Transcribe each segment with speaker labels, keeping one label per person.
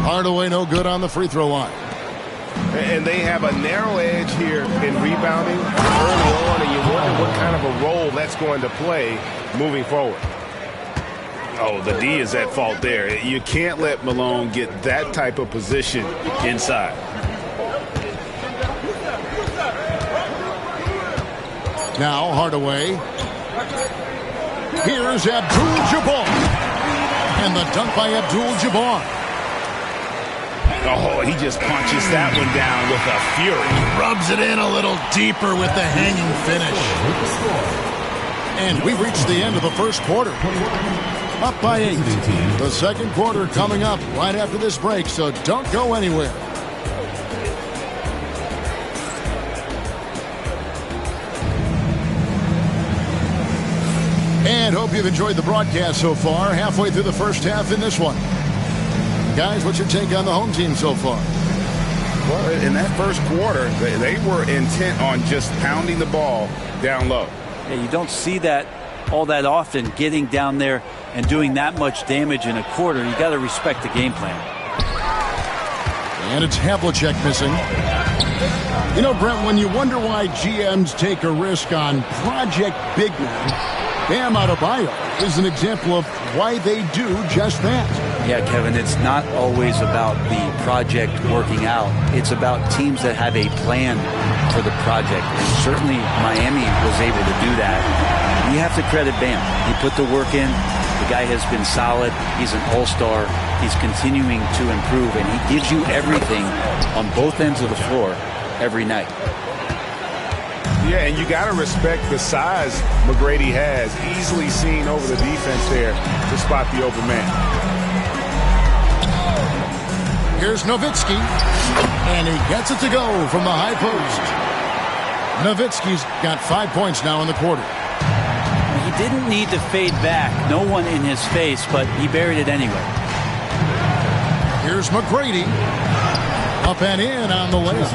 Speaker 1: Hardaway no good on the free throw line.
Speaker 2: And they have a narrow edge here in rebounding early on, and you wonder what kind of a role that's going to play moving forward.
Speaker 3: Oh, the D is at fault there. You can't let Malone get that type of position inside.
Speaker 1: Now Hardaway. Here's Abdul-Jabbar. And the dunk by Abdul-Jabbar.
Speaker 3: Oh, he just punches that one down with a fury.
Speaker 1: Rubs it in a little deeper with the hanging finish. And we reached the end of the first quarter. Up by 8. The second quarter coming up right after this break, so don't go anywhere. And hope you've enjoyed the broadcast so far. Halfway through the first half in this one. Guys, what's your take on the home team so far?
Speaker 3: Well, in that first quarter, they were intent on just pounding the ball down low.
Speaker 4: Yeah, you don't see that all that often, getting down there and doing that much damage in a quarter. You got to respect the game plan.
Speaker 1: And it's Havlicek missing. You know, Brent, when you wonder why GMs take a risk on project big men, Bam Adebayo is an example of why they do just that.
Speaker 4: Yeah, Kevin, it's not always about the project working out. It's about teams that have a plan for the project. And certainly Miami was able to do that. You have to credit Bam. He put the work in. The guy has been solid. He's an all-star. He's continuing to improve, and he gives you everything on both ends of the floor every night.
Speaker 2: Yeah, and you got to respect the size McGrady has. Easily seen over the defense there to spot the open man.
Speaker 1: Here's Nowitzki, and he gets it to go from the high post. Nowitzki's got 5 points now in the quarter.
Speaker 4: He didn't need to fade back. No one in his face, but he buried it anyway.
Speaker 1: Here's McGrady. Up and in on the layup.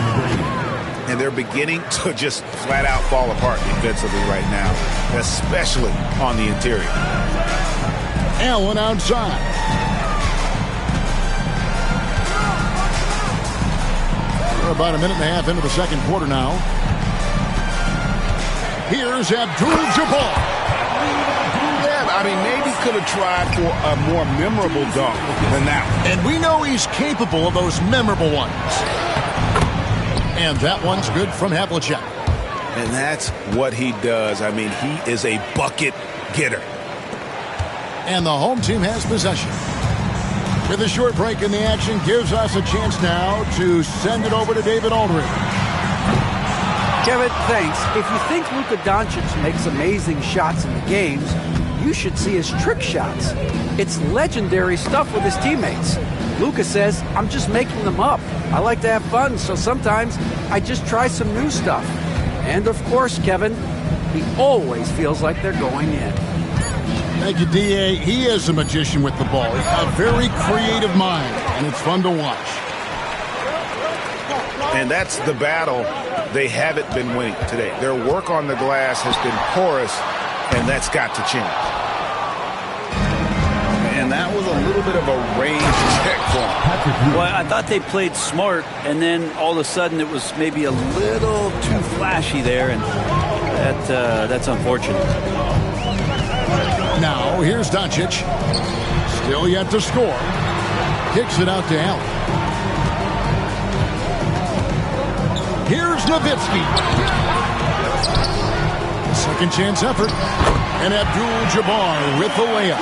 Speaker 3: And they're beginning to just flat out fall apart defensively right now, especially on the interior.
Speaker 1: Allen outside. We're about a minute and a half into the second quarter now. Here's Abdul-Jabbar.
Speaker 3: Yeah, I mean, maybe could have tried for a more memorable dunk than that one.
Speaker 1: And we know he's capable of those memorable ones. And that one's good from Havlicek.
Speaker 3: And that's what he does. I mean, he is a bucket getter.
Speaker 1: And the home team has possession. With a short break in the action, gives us a chance now to send it over to David Aldridge.
Speaker 5: Kevin, thanks. If you think Luka Doncic makes amazing shots in the games, you should see his trick shots. It's legendary stuff with his teammates. Luka says, I'm just making them up. I like to have fun, so sometimes I just try some new stuff. And of course, Kevin, he always feels like they're going in.
Speaker 1: Thank you, D.A. He is a magician with the ball. A very creative mind, and it's fun to watch.
Speaker 2: And that's the battle they haven't been winning today. Their work on the glass has been porous, and that's got to change.
Speaker 3: And that was a little bit of a range check for him.
Speaker 4: Well, I thought they played smart, and then all of a sudden it was maybe a little too flashy there, and that's unfortunate.
Speaker 1: Now, here's Doncic. Still yet to score. Kicks it out to Allen. Here's Nowitzki. Second chance effort. And Abdul-Jabbar with the layup.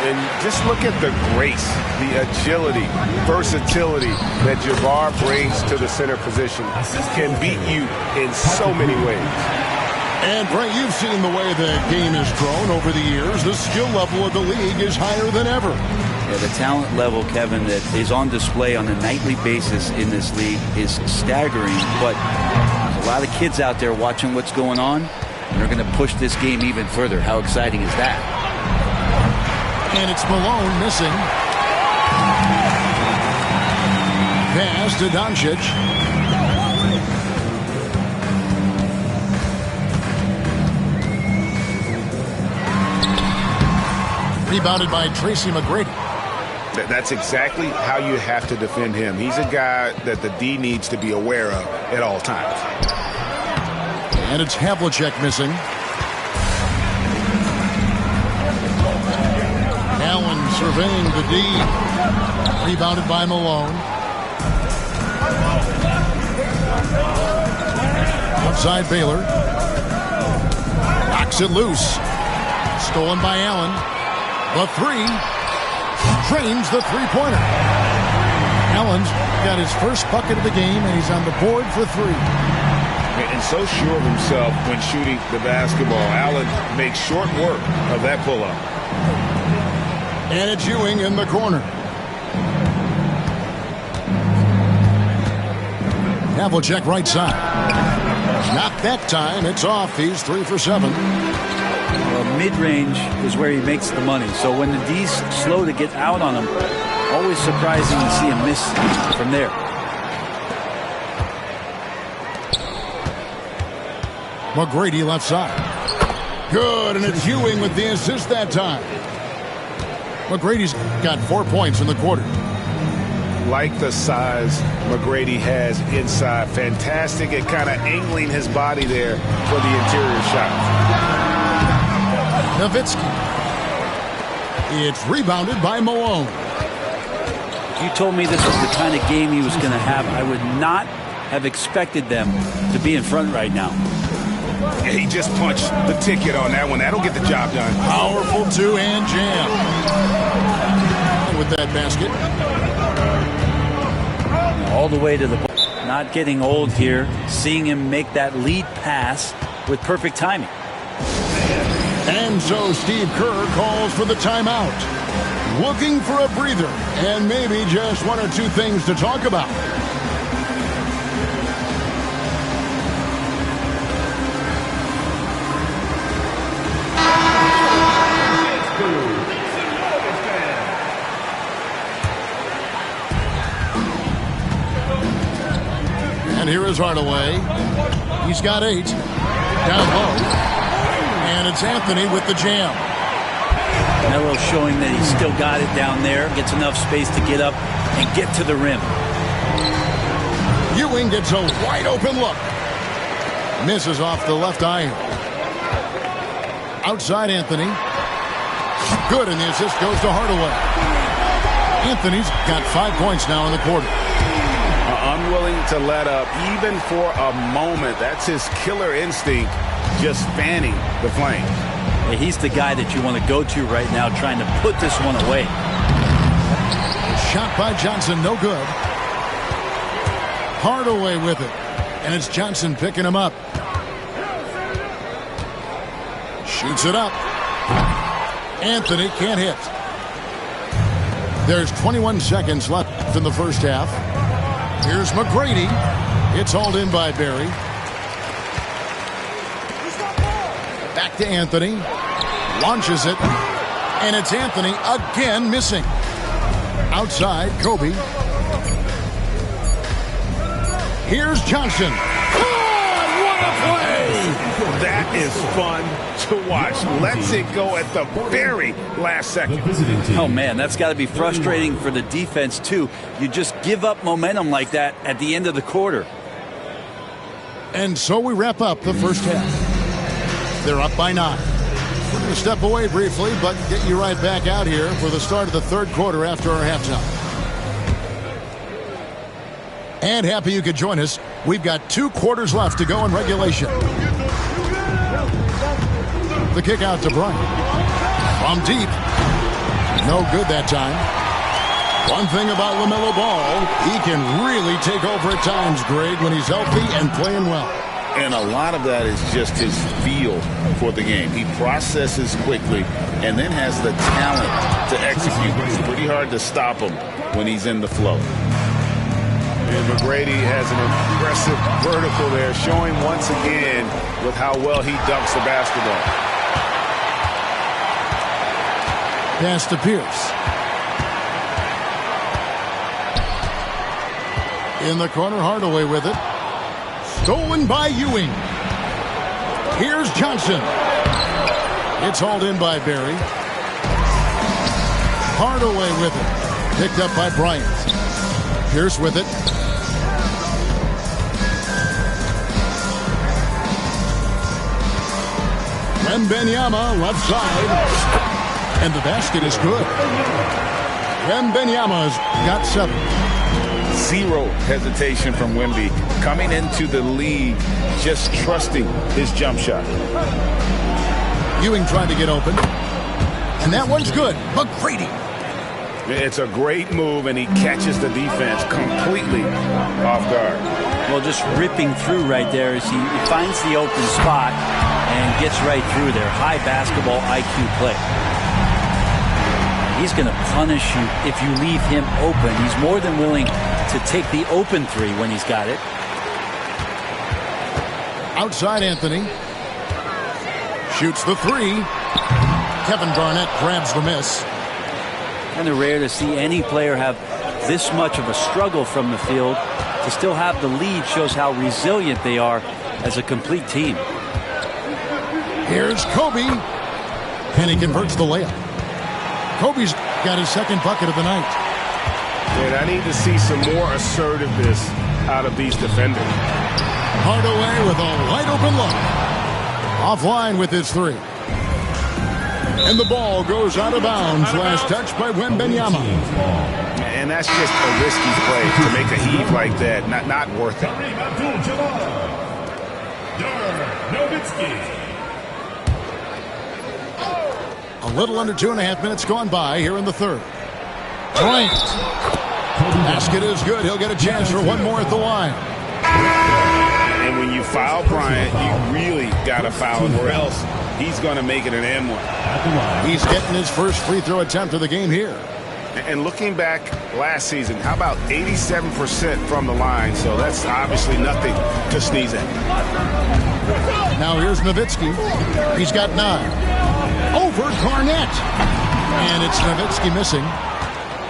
Speaker 2: And just look at the grace, the agility, versatility that Jabbar brings to the center position. Can beat you in so many ways.
Speaker 1: And, Brent, you've seen the way the game has grown over the years. The skill level of the league is higher than ever.
Speaker 4: Yeah, the talent level, Kevin, that is on display on a nightly basis in this league is staggering. But there's a lot of kids out there watching what's going on, and they're going to push this game even further. How exciting is that?
Speaker 1: And it's Malone missing. Pass to Doncic. Rebounded by Tracy McGrady.
Speaker 3: That's exactly how you have to defend him. He's a guy that the D needs to be aware of at all times.
Speaker 1: And it's Havlicek missing. Allen surveying the D. Rebounded by Malone. Outside Baylor. Knocks it loose. Stolen by Allen. The three. Drains the three-pointer. Allen's got his first bucket of the game, and he's on the board for three.
Speaker 3: And so sure of himself when shooting the basketball. Allen makes short work of that pull-up.
Speaker 1: And it's Ewing in the corner. Havlicek right side. Not that time. It's off. He's 3 for 7.
Speaker 4: Well, mid-range is where he makes the money. So when the D's slow to get out on him, always surprising to see him miss from there.
Speaker 1: McGrady left side. Good, and it's Ewing with the assist that time. McGrady's got 4 points in the quarter.
Speaker 3: Like the size McGrady has inside. Fantastic at kind of angling his body there for the interior shot.
Speaker 1: Nowitzki. It's rebounded by Malone.
Speaker 4: If you told me this was the kind of game he was going to have, I would not have expected them to be in front right now.
Speaker 3: He just punched the ticket on that one. That'll get the job done.
Speaker 1: Powerful two-hand jam. With that basket.
Speaker 4: All the way to the ball. Not getting old here. Seeing him make that lead pass with perfect timing.
Speaker 1: And so Steve Kerr calls for the timeout. Looking for a breather and maybe just one or two things to talk about. And here is Hardaway. He's got 8. Down low. And it's Anthony with the jam.
Speaker 4: Melo showing that he's still got it down there. Gets enough space to get up and get to the rim.
Speaker 1: Ewing gets a wide open look. Misses off the left iron. Outside Anthony. Good, and the assist goes to Hardaway. Anthony's got 5 points now in the quarter.
Speaker 3: Unwilling to let up even for a moment. That's his killer instinct, just fanning the flames.
Speaker 4: Hey, he's the guy that you want to go to right now, trying to put this one away.
Speaker 1: Shot by Johnson, no good. Hardaway with it, and it's Johnson picking him up. Shoots it up. Anthony can't hit. There's 21 seconds left in the first half. Here's McGrady. It's hauled in by Barry. Back to Anthony. Launches it. And it's Anthony again missing. Outside, Kobe. Here's Johnson. Oh, what a play!
Speaker 3: That is fun to watch. Lets it go at the very last second.
Speaker 4: Oh, man, that's got to be frustrating for the defense, too. You just give up momentum like that at the end of the quarter.
Speaker 1: And so we wrap up the first half. They're up by 9. We're going to step away briefly, but get you right back out here for the start of the third quarter after our halftime. And happy you could join us. We've got 2 quarters left to go in regulation. The kick out to Bryant. From deep. No good that time. One thing about LaMelo Ball, he can really take over at times, Greg, when he's healthy and playing well.
Speaker 3: And a lot of that is just his feel for the game. He processes quickly and then has the talent to execute. It's pretty hard to stop him when he's in the flow. And McGrady has an impressive vertical there, showing once again with how well he dunks the basketball.
Speaker 1: Pass to Pierce. In the corner, Hardaway with it. Stolen by Ewing. Here's Johnson. It's hauled in by Barry. Hardaway with it. Picked up by Bryant. Pierce with it. Wembanyama left side. And the basket is good. Wembanyama's got 7.
Speaker 3: Zero hesitation from Wemby. Coming into the league, just trusting his jump shot.
Speaker 1: Ewing trying to get open. And that one's good. McGrady.
Speaker 2: It's a great move, and he catches the defense completely off guard.
Speaker 4: Well, just ripping through right there as he finds the open spot and gets right through there. High basketball IQ play. He's going to punish you if you leave him open. He's more than willing to take the open 3 when he's got it.
Speaker 1: Outside Anthony. Shoots the 3. Kevin Garnett grabs the miss.
Speaker 4: Kind of rare to see any player have this much of a struggle from the field. To still have the lead shows how resilient they are as a complete team.
Speaker 1: Here's Kobe. And he converts the layup. Kobe's got his 2nd bucket of the night.
Speaker 2: And I need to see some more assertiveness out of these defenders.
Speaker 1: Hardaway with a wide open look. Offline with his 3. And the ball goes out of bounds. Last touch by Wembanyama.
Speaker 2: And that's just a risky play to make a heave like that. Not worth it.
Speaker 1: A little under 2.5 minutes gone by here in the 3rd. Bryant. Basket is good. He'll get a chance for one more at the line.
Speaker 2: And when you foul Bryant, you really got to foul him, or else he's going to make it an M1.
Speaker 1: He's getting his first free throw attempt of the game here.
Speaker 2: And looking back last season, how about 87% from the line? So that's obviously nothing to sneeze at.
Speaker 1: Now here's Nowitzki. He's got 9. Over Garnett. And it's Nowitzki missing.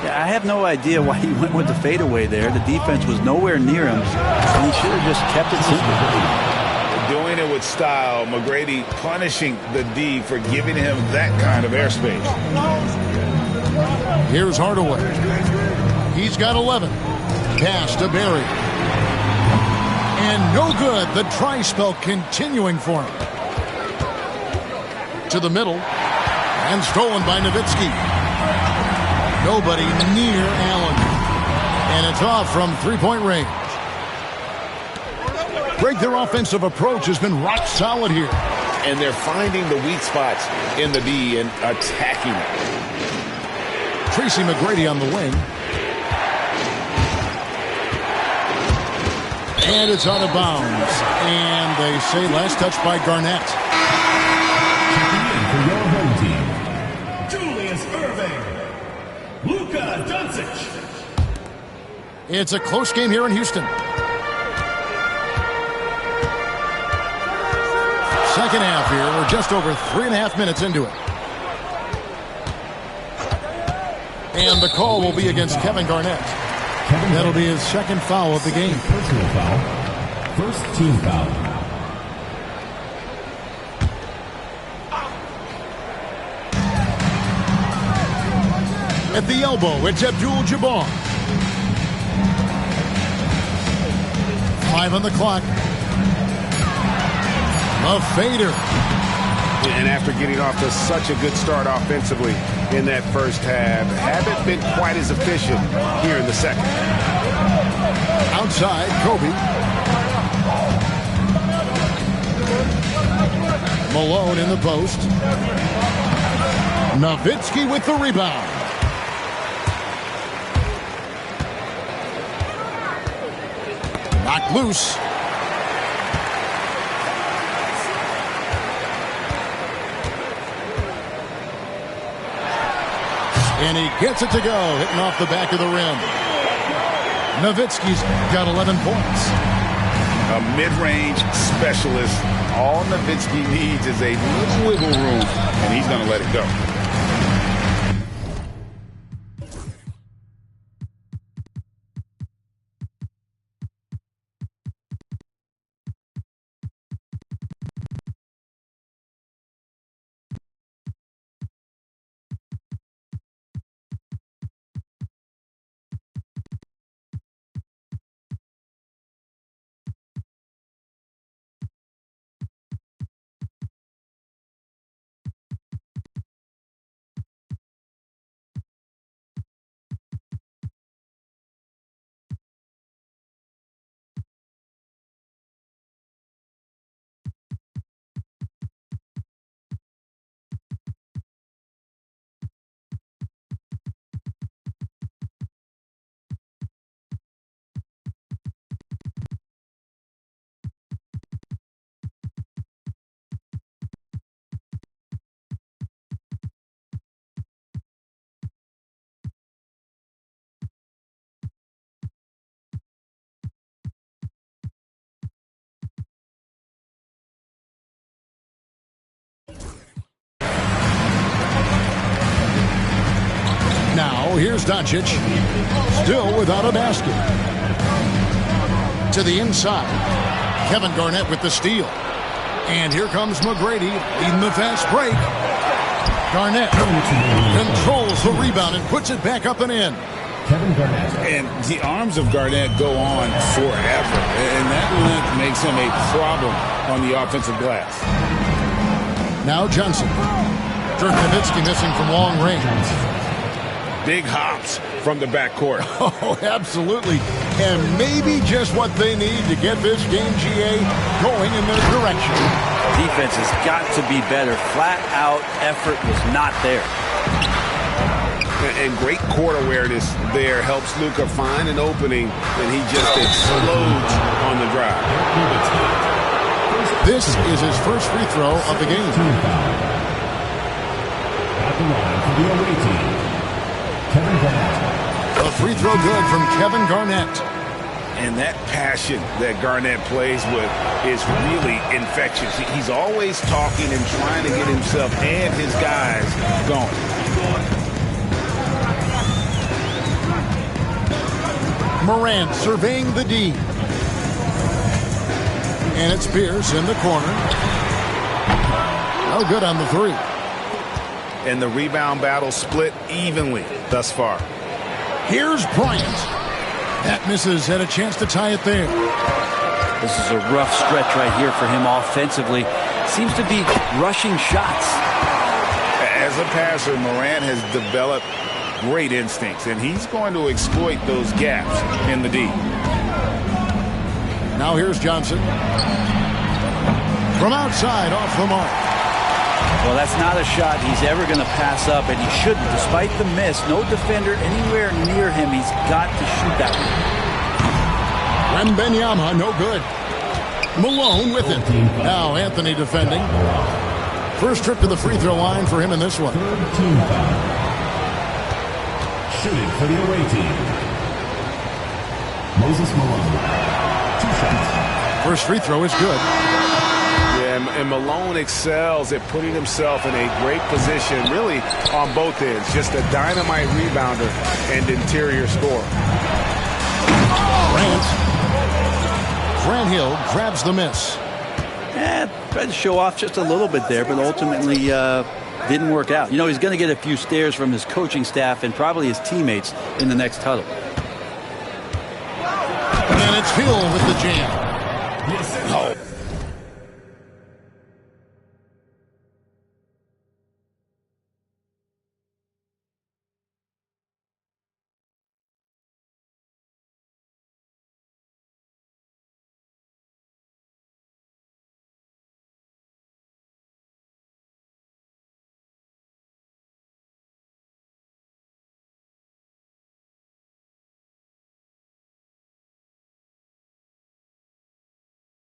Speaker 4: Yeah, I have no idea why he went with the fadeaway there. The defense was nowhere near him, and he should have just kept it simple.
Speaker 3: Doing it with style. McGrady punishing the D for giving him that kind of airspace.
Speaker 1: Here's Hardaway. He's got 11. Pass to Barry. And no good. The try spell continuing for him. To the middle. And stolen by Nowitzki. Nobody near Allen. And it's off from 3-point range. Greg, their offensive approach has been rock solid here.
Speaker 3: And they're finding the weak spots in the D and attacking it.
Speaker 1: Tracy McGrady on the wing. And it's out of bounds. And they say last touch by Garnett.
Speaker 6: For your home team, Julius Irving, Luka Doncic.
Speaker 1: It's a close game here in Houston. Second half here. We're just over 3.5 minutes into it. And the call will be against Kevin Garnett. That'll be his 2nd foul of the game.
Speaker 6: Personal foul. First team foul.
Speaker 1: At the elbow, it's Abdul-Jabbar. 5 on the clock. A fader.
Speaker 2: And after getting off to such a good start offensively in that first half, haven't been quite as efficient here in the second.
Speaker 1: Outside, Kobe. Malone in the post. Nowitzki with the rebound. Knocked loose. And he gets it to go, hitting off the back of the rim. Nowitzki's got 11 points.
Speaker 3: A mid-range specialist. All Nowitzki needs is a little wiggle room, and he's going to let it go.
Speaker 1: So here's Doncic, still without a basket. To the inside. Kevin Garnett with the steal. And here comes McGrady leading the fast break. Garnett controls the rebound and puts it back up and in.
Speaker 6: Kevin Garnett.
Speaker 3: And the arms of Garnett go on forever. And that length makes him a problem on the offensive glass.
Speaker 1: Now Johnson. Dirk Nowitzki missing from long range.
Speaker 2: Big hops from the backcourt.
Speaker 1: Oh, absolutely. And maybe just what they need to get this game, GA, going in their direction.
Speaker 4: Defense has got to be better. Flat out effort was not there.
Speaker 2: And great court awareness there helps Luka find an opening, and he just explodes on the drive.
Speaker 1: This is his first free throw of the game.
Speaker 6: Team foul. At the line for the away team, Kevin Garnett.
Speaker 1: A free throw good from Kevin Garnett.
Speaker 2: And that passion that Garnett plays with is really infectious. He's always talking and trying to get himself and his guys going.
Speaker 1: Morant surveying the D. And it's Pierce in the corner. No good on the three.
Speaker 2: And the rebound battle split evenly thus far.
Speaker 1: Here's Bryant. That misses, had a chance to tie it there.
Speaker 4: This is a rough stretch right here for him offensively. Seems to be rushing shots.
Speaker 3: As a passer, Morant has developed great instincts, and he's going to exploit those gaps in the D.
Speaker 1: Now here's Johnson. From outside, off the mark.
Speaker 4: Well, that's not a shot he's ever going to pass up, and he shouldn't. Despite the miss, no defender anywhere near him. He's got to shoot that one.
Speaker 1: Wembanyama, no good. Malone with it. Now Anthony defending. First trip to the free throw line for him in this one.
Speaker 6: Third team foul. Shooting for the away team, Moses Malone. 2 shots.
Speaker 1: First free throw is good.
Speaker 2: Yeah, and Malone excels at putting himself in a great position, really on both ends. Just a dynamite rebounder and interior scorer.
Speaker 1: Grant Hill grabs the miss.
Speaker 4: Tried to show off just a little bit there, but ultimately didn't work out. You know, he's going to get a few stares from his coaching staff and probably his teammates in the next huddle.
Speaker 1: And it's Hill with the jam.
Speaker 2: Oh.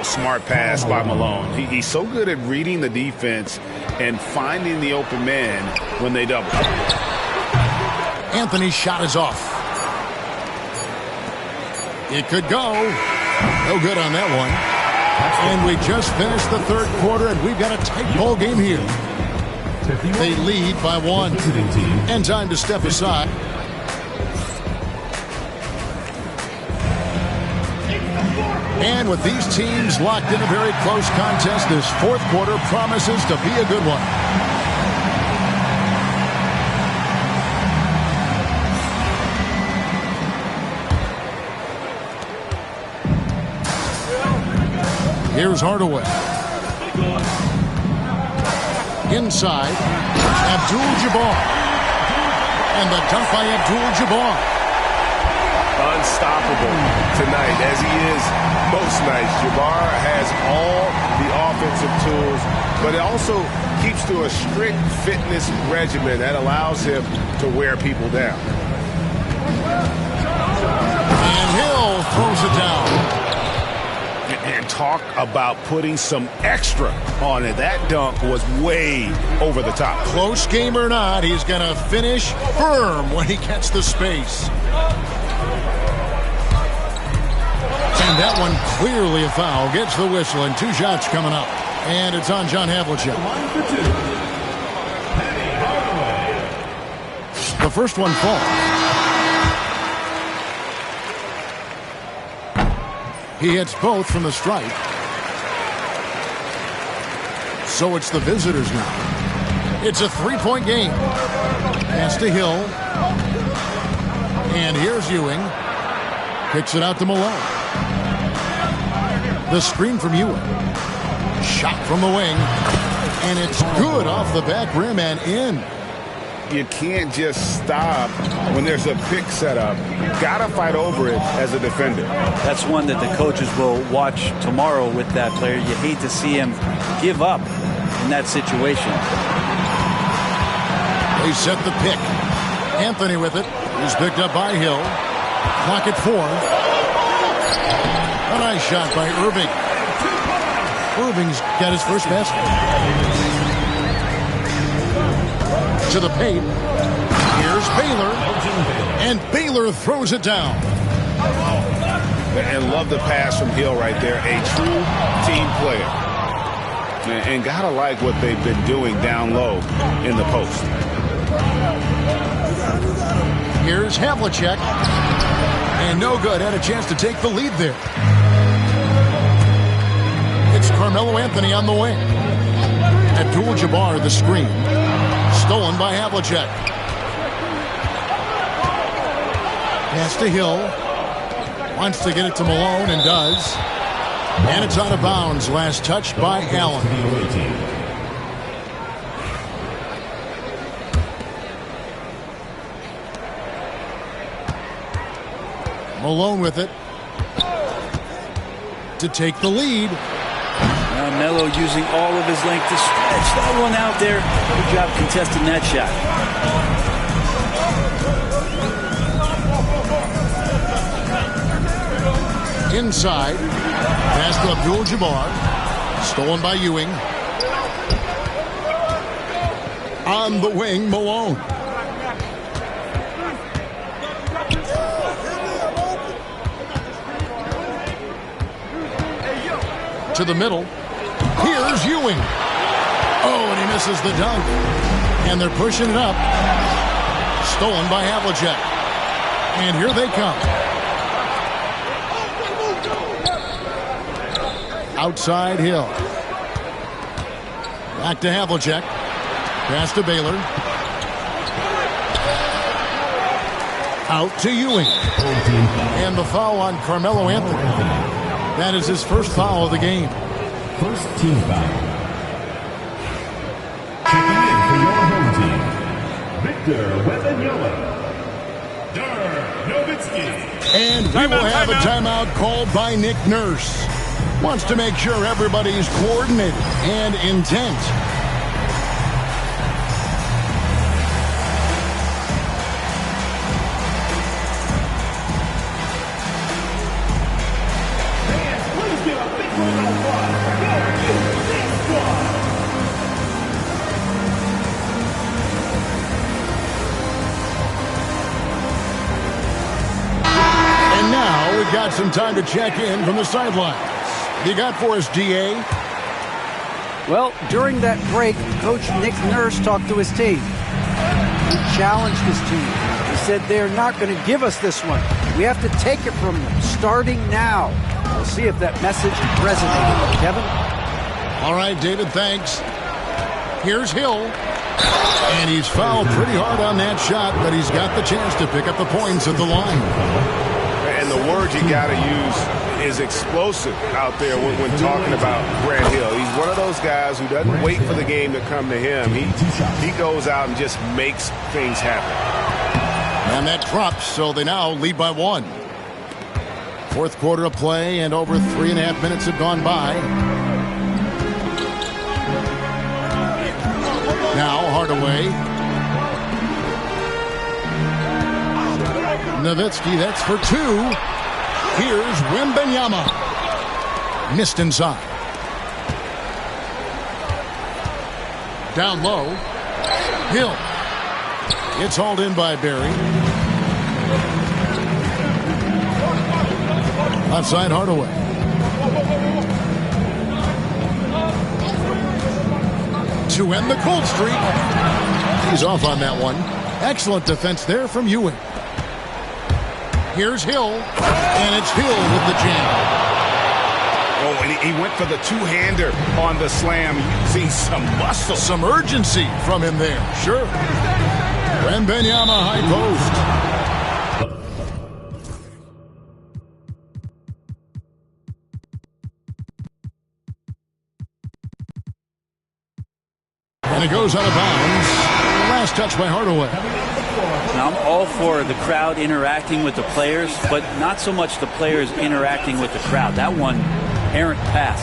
Speaker 2: Smart pass by Malone. He's so good at reading the defense and finding the open man when they double.
Speaker 1: Anthony's shot is off. It could go. No good on that one. And we just finished the third quarter, and we've got a tight ball game here. They lead by 1. And time to step aside. And with these teams locked in a very close contest, this fourth quarter promises to be a good one. Here's Hardaway. Inside, Abdul-Jabbar. And the dunk by Abdul-Jabbar.
Speaker 2: Unstoppable tonight, as he is most nights. Jabbar has all the offensive tools, but it also keeps to a strict fitness regimen that allows him to wear people down.
Speaker 1: And Hill throws it down.
Speaker 2: And talk about putting some extra on it. That dunk was way over the top.
Speaker 1: Close game or not, he's going to finish firm when he gets the space. And that one clearly a foul. Gets the whistle, and 2 shots coming up. And it's on John Havlicek. The first one falls. He hits both from the strike. So it's the visitors now. It's a three-point game. Pass to Hill. And here's Ewing. Kicks it out to Malone. The screen from Ewing. Shot from the wing. And it's good off the back rim and in.
Speaker 2: You can't just stop when there's a pick set up. Got to fight over it as a defender.
Speaker 4: That's one that the coaches will watch tomorrow with that player. You hate to see him give up in that situation.
Speaker 1: They set the pick. Anthony with it. He's picked up by Hill. Clock at 4. A nice shot by Irving. Irving's got his first basket. To the paint. Here's Baylor. And Baylor throws it down.
Speaker 2: And love the pass from Hill right there. A true team player. And gotta like what they've been doing down low in the post.
Speaker 1: Here's Havlicek. And no good. Had a chance to take the lead there. It's Carmelo Anthony on the wing. Abdul-Jabbar the screen. Stolen by Havlicek. Pass to Hill. Wants to get it to Malone and does. And it's out of bounds. Last touch by Allen. Malone with it. To take the lead.
Speaker 4: Melo using all of his length to stretch that one out there. Good job contesting that shot.
Speaker 1: Inside. Pass to Abdul-Jabbar. Stolen by Ewing. On the wing, Malone. To the middle. Here's Ewing. Oh, and he misses the dunk. And they're pushing it up. Stolen by Havlicek. And here they come. Outside Hill. Back to Havlicek. Pass to Baylor. Out to Ewing. And the foul on Carmelo Anthony. That is his first foul of the game.
Speaker 6: First team foul. Checking in for your home team, Victor Wembanyama. Dirk Nowitzki.
Speaker 1: And we will have a timeout called by Nick Nurse. Wants to make sure everybody's coordinated and intent. Got some time to check in from the sidelines. You got for us, DA?
Speaker 5: Well, during that break, Coach Nick Nurse talked to his team. He challenged his team. He said they're not going to give us this one. We have to take it from them, starting now. We'll see if that message resonated. Kevin?
Speaker 1: All right, David, thanks. Here's Hill. And he's fouled pretty hard on that shot, but he's got the chance to pick up the points at the line.
Speaker 2: And the word you got to use is explosive out there when talking about Grant Hill. He's one of those guys who doesn't wait for the game to come to him. He goes out and just makes things happen.
Speaker 1: And that drops, so they now lead by 1. Fourth quarter of play, and over 3.5 minutes have gone by. Now Hardaway. Nowitzki, that's for 2. Here's Wembanyama. Missed inside. Down low. Hill. It's hauled in by Barry. Outside Hardaway. To end the cold streak. He's off on that one. Excellent defense there from Ewing. Here's Hill, and it's Hill with the jam.
Speaker 2: Oh, and he went for the two-hander on the slam. You see some muscle.
Speaker 1: Some urgency from him there, sure. Wembanyama high post. And it goes out of bounds. Last touch by Hardaway.
Speaker 4: Now, I'm all for the crowd interacting with the players, but not so much the players interacting with the crowd. That one, errant pass.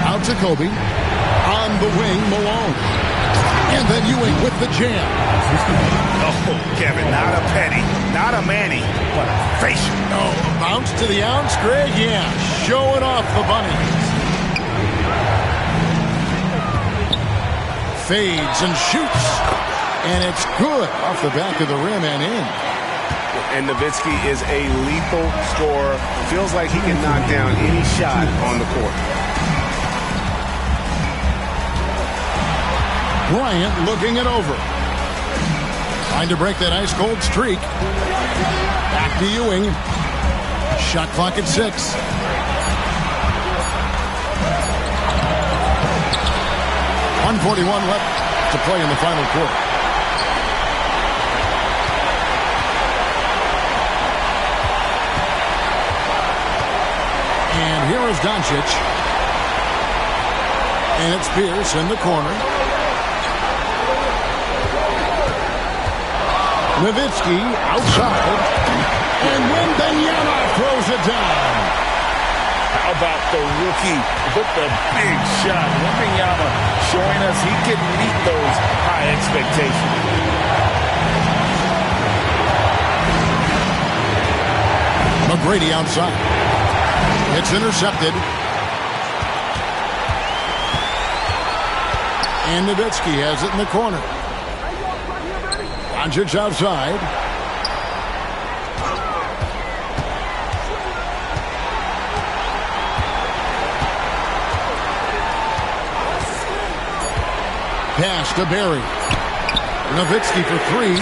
Speaker 1: Out to Kobe. On the wing, Malone. And then Ewing with the jam.
Speaker 2: Oh, Kevin, not a Petty, not a Manny, but a facial.
Speaker 1: Oh, a bounce to the ounce, Greg? Yeah, showing off the bunnies. Fades and shoots. And it's good off the back of the rim and in.
Speaker 2: And Nowitzki is a lethal scorer. Feels like he can knock down any shot on the court.
Speaker 1: Bryant looking it over. Trying to break that ice-cold streak. Back to Ewing. Shot clock at 6. .141 left to play in the final quarter. And here is Doncic. And it's Pierce in the corner. Nowitzki outside. And Wembanyama throws it down.
Speaker 3: How about the rookie with the big shot? Wembanyama showing us he can meet those high expectations.
Speaker 1: McGrady outside. It's intercepted. And Nowitzki has it in the corner. Doncic outside. Pass to Barry. Nowitzki for 3.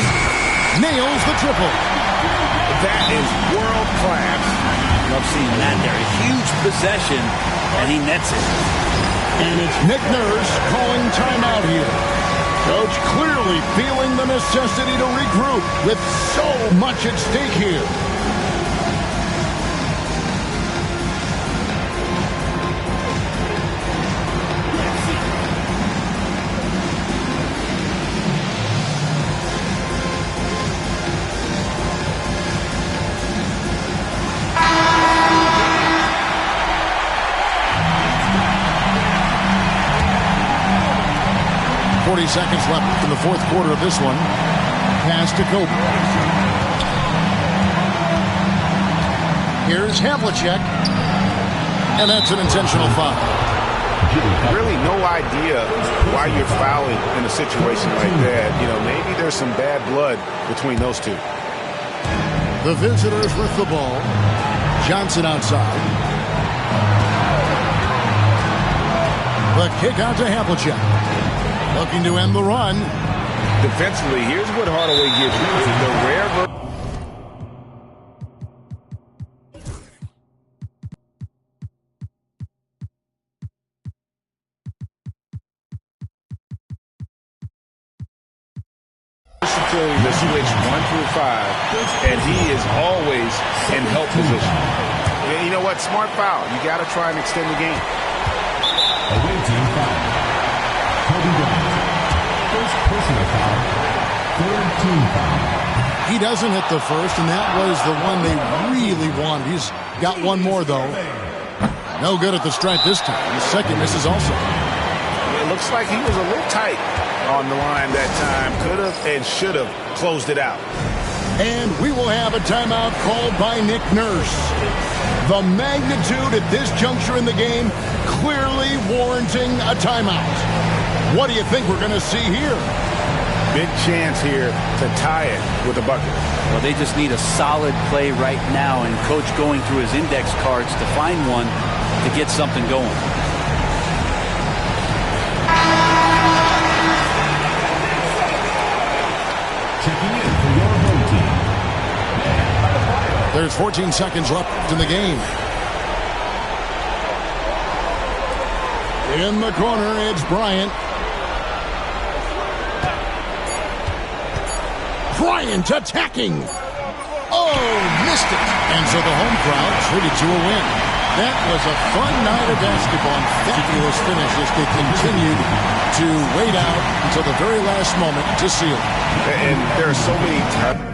Speaker 1: Nails the triple.
Speaker 2: That is world class.
Speaker 4: Love seeing that there. A huge possession, and he nets it.
Speaker 1: And it's Nick Nurse calling timeout here. Coach clearly feeling the necessity to regroup with so much at stake here. Seconds left in the fourth quarter of this one. Pass to Kobe. Here's Havlicek. And that's an intentional foul.
Speaker 2: Really no idea why you're fouling in a situation like that. You know, maybe there's some bad blood between those two.
Speaker 1: The visitors with the ball. Johnson outside. The kick out to Havlicek. Looking to end the run.
Speaker 2: Defensively, here's what Hardaway gives you. The rare versatility to switch 1 through 5, and he is always in help position. And you know what? Smart foul. You got to try and extend the game.
Speaker 6: Away team foul. Kobe Bryant. First personal foul. Third team foul.
Speaker 1: He doesn't hit the first, and that was the one they really wanted. He's got one more, though. No good at the stripe this time. The second misses also.
Speaker 2: It looks like he was a little tight on the line that time. Could have and should have closed it out.
Speaker 1: And we will have a timeout called by Nick Nurse. The magnitude at this juncture in the game clearly warranting a timeout. What do you think we're going to see here?
Speaker 2: Big chance here to tie it with a bucket.
Speaker 4: Well, they just need a solid play right now, and Coach going through his index cards to find one to get something going.
Speaker 1: There's 14 seconds left in the game. In the corner, it's Bryant. Bryant attacking. Oh, missed it. And so the home crowd treated to a win. That was a fun night of basketball. Fabulous finish as they continued to wait out until the very last moment to seal it.
Speaker 2: And there are so many times.